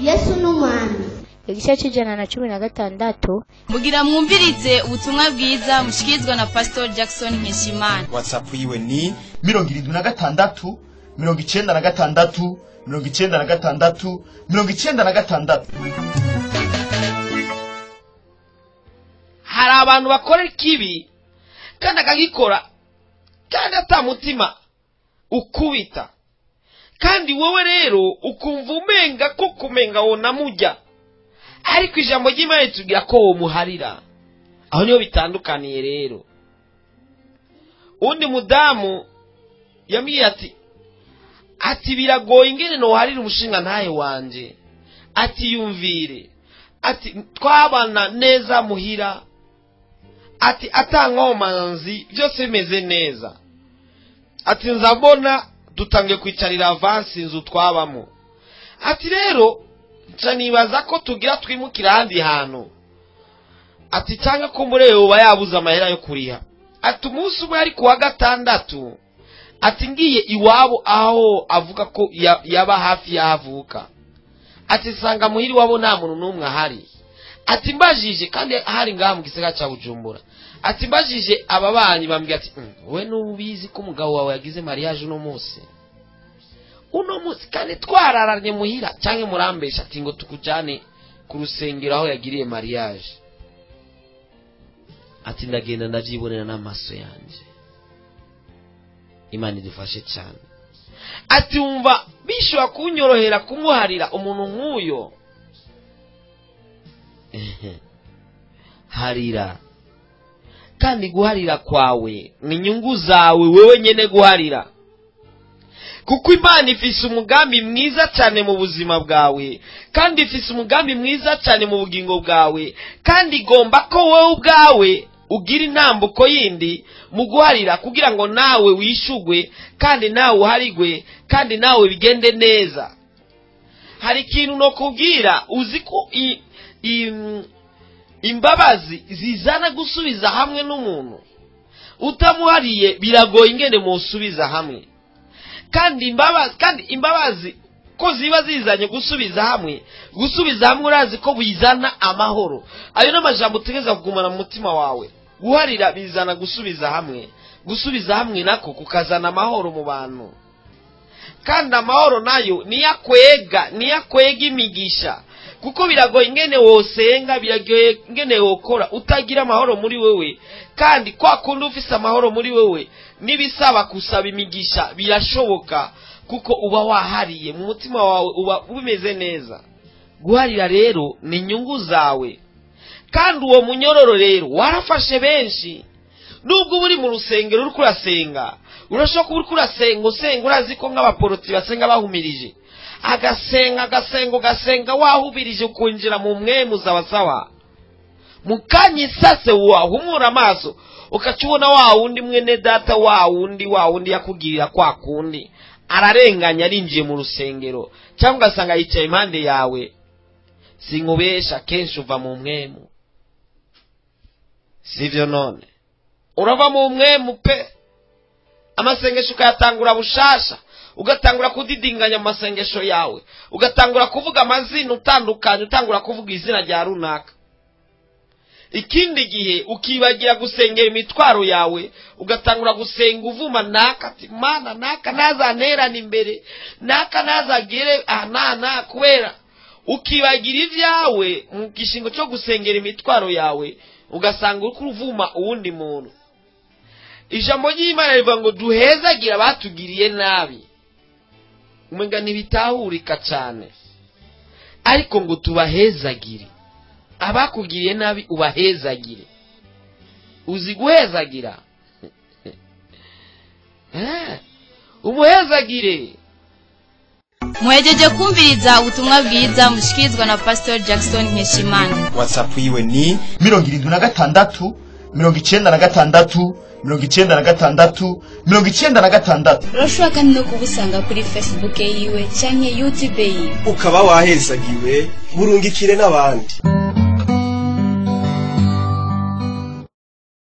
Yesu numwami. Igice cy'ijana na 16 mugira mwumvirize ubutumwa bwiza mushikizwa na Pastor Jackson Nkeshimana. WhatsApp yiwe ni 76 96 96 96. Hari abantu bakora ikibi kandi akagikora kandi atamutima ukubita, kandi wowe rero ukumva umenga ko kumenga wona mujya, ariko ijambo ry'Imana ritubwira ko wo muharira. Aho niyo bitandukaniye rero. Undi mudamu yambwiye ati biragoye ingene no harira umushinga ntaye wanje, ati yumvire, ati twabana neza muhira, ati atankomanzi byose bimeze neza, ati nzabona dutangiye kwicarira avance inzu twabamo, ati rero nibaza ko tugira twimukira ahandi hantu, ati cyangwa ko murebe uba yabuze amahera yo kuriha. Ati umunsi umwe ari kuwa gatandatu, ati ngiye iwabo aho avuga ko yaba hafi yahavuka, ati sanga muhiri wabo nta muntu n'umwe ahari, ati mbajije kandi hari ngaha mu gisagara cya Bujumbura, ati mbajije ababanyi bambwira ati we nubizi ko umugabo wawe yagize mariage uno munsi kandi twararanye muhira cyangwa murambesha ati ngo tukujane ku rusengero aho yagiriye mariage. Ati ndagenda ndavyibonera n'amaso yanje. Imana idufashe cyane. Ati umva bishobora kunyorohera kumuharira umuntu nk'uyo. Harira, kandi guharira kwawe ni inyungu zawe wewe nyene guharira, kuko Imana ifise umugambi mwiza cyane mu buzima bwawe, kandi ifise umugambi mwiza cyane mu bugingo bwawe, kandi igomba ko wowe ubwawe ugira intambuko yindi mu guharira kugira ngo nawe wishugwe, kandi nawe uharigwe, kandi nawe bigende neza. Hari ikintu no kubwira, uzi ko imbabazi zizana gusubiza hamwe n'umuntu utamuhariye biragoye ingene musubiza hamwe, kandi imbabazi ko ziba zizanye gusubiza hamwe urazi ko bizana amahoro. Ayo n'amajambo utegeza kugumana mu mutima wawe. Guharira bizana gusubiza hamwe nako kukazana amahoro mu bantu, kandi amahoro nayo niyakwega imigisha, kuko biragoye ingene wosenga, biragoye ingene wokora utagira amahoro muri wewe, kandi kwa kundi ufise amahoro muri wewe nibisaba kusaba imigisha birashoboka, kuko uba wahariye mu mutima wawe, uba bimeze neza. Guharira rero ni inyungu zawe, kandi uwo munyororo rero warafashe benshi. Nubwo uri mu rusengero uri kurasenga, urashobora kuba uri kurasenga usenga urazi ko nk'abaporoti basenga bahumirije, agasenga wahubirije ukunjira mu mwemu sawa, mukanyisase wahumura amaso ukacubona wa wundi mwene data wa wundi yakugirira kwa kundi ararenganya arinjiye mu rusengero, cyangwa ugasanga yicaye impande yawe. Sinkubesha kenshi uva mu mwemu, sivyo? None urava mu mwemu pe, amasengesho ukayatangura bushasha, ugatangura kudidinganya amasengesho yawe, ugatangura kuvuga amazina utandukanye, utangura kuvuga izina rya runaka. Ikindi gihe ukibagira gusengera imitwaro yawe, ugatangura gusenga uvuma naka, ati Mana naka nazanterana imbere, naka nazagire ahanana, kubera ukibagira ivyawe mu gishingo cyo gusengera imitwaro yawe, ugasanga uri kuvuma uwundi muntu. Ijambo ry'Imana rivuga ngo duhezagira abatugiriye nabi. Umenga ntibitahurika cyane, ariko ngo tubahezagire abakugiriye nabi, ubahezagire. Uzi guhezagira? Umuhezagire. Muhejeje kumviriza ubutumwa bwiza mushikizwa na Pastor Jackson Nkeshimana. WhatsApp yiwe ni 76 96 96. Urashobora kandi no kubusanga kuri Facebook yiwe canke YouTube yiwe. Ukaba wahezagiwe, burungikire n'abandi.